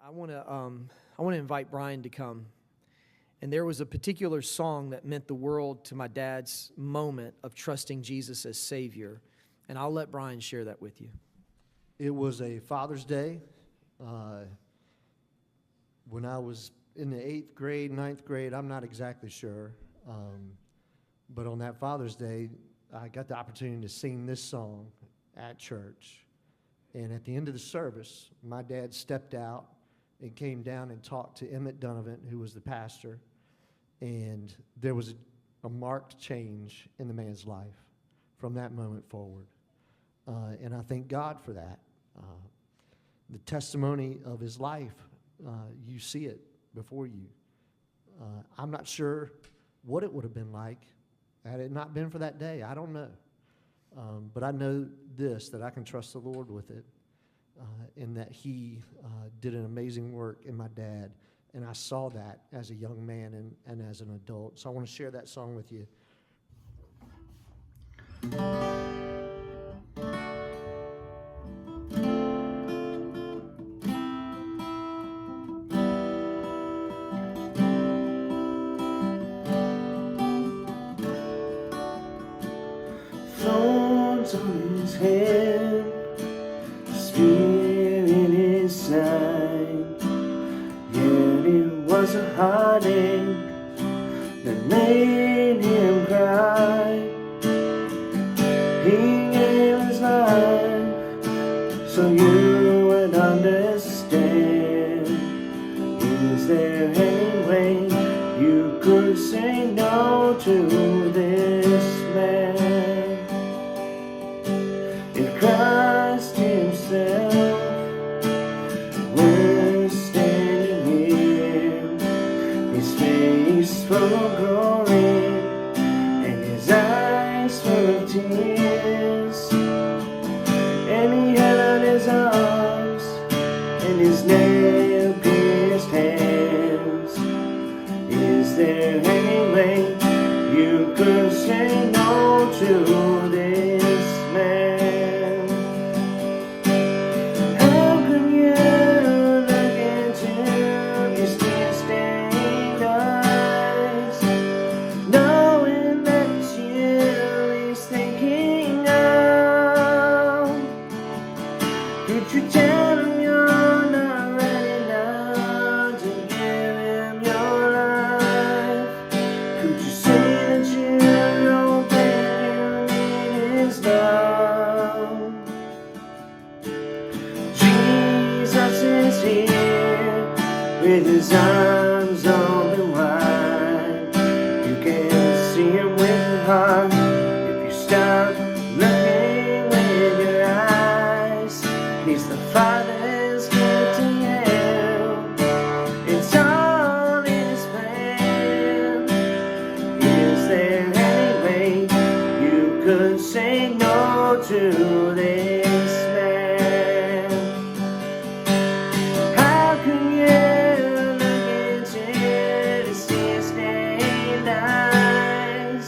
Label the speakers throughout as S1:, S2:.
S1: I want to invite Brian to come. And there was a particular song that meant the world to my dad's moment of trusting Jesus as Savior. And I'll let Brian share that with you.
S2: It was a Father's Day when I was in the 8th grade, 9th grade. I'm not exactly sure. But on that Father's Day, I got the opportunity to sing this song at church. And at the end of the service, my dad stepped out and came down and talked to Emmett Donovan, who was the pastor. And there was a marked change in the man's life from that moment forward. And I thank God for that. The testimony of his life, you see it before you. I'm not sure what it would have been like had it not been for that day. I don't know. But I know this, that I can trust the Lord with it, and that he did an amazing work in my dad. And I saw that as a young man and as an adult. So I want to share that song with you.
S3: Thorns on his head, spear in his side. Yet it was a heartache that made him cry. He gave his life so you would understand. Is there any way you could say no to this man? If Christ himself were standing here, his face full of glory and his eyes full of tears, and he held out his arms and his nail-pierced hands, is there any way you could say no to this man? How could you look into his tear-stained eyes, knowing that it's you he's thinking of? Could you tell him you're not ready now to give him your life? Could you say that you don't think you need his love? Jesus is here with his arms open wide. You can see him with your heart if you stop looking with your eyes. He's the Father's gift to you. It's all in his plan. Is there any way you could say no to this man? How can you look into his tear-stained eyes,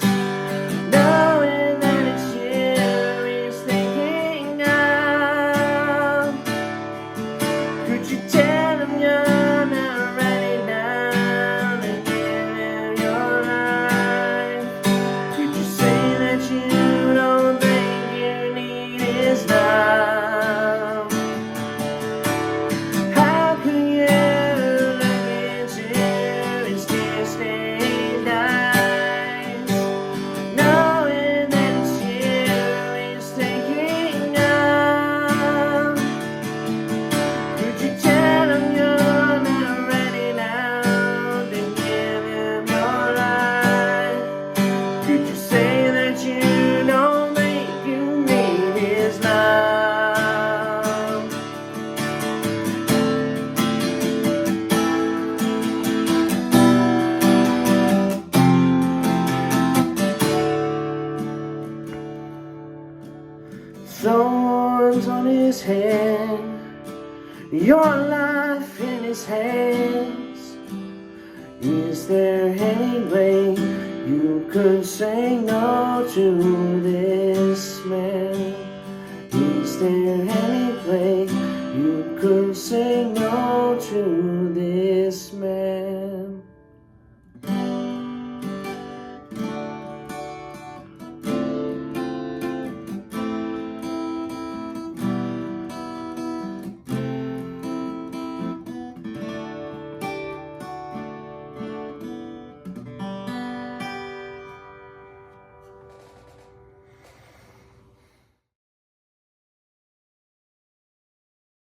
S3: knowing that it's you he's thinking of? Could you tell him you're not ready now to give him your life? Could you say that you don't think you need his love? How can you look into his tear-stained eyes, knowing that it's you he's thinking of? Could you tell him you're not ready now to give him your life? Could you say that you don't think you need his love? Thorns on his head, your life in his hands. Is there any way you could say no to this man? Is there any way you could say no to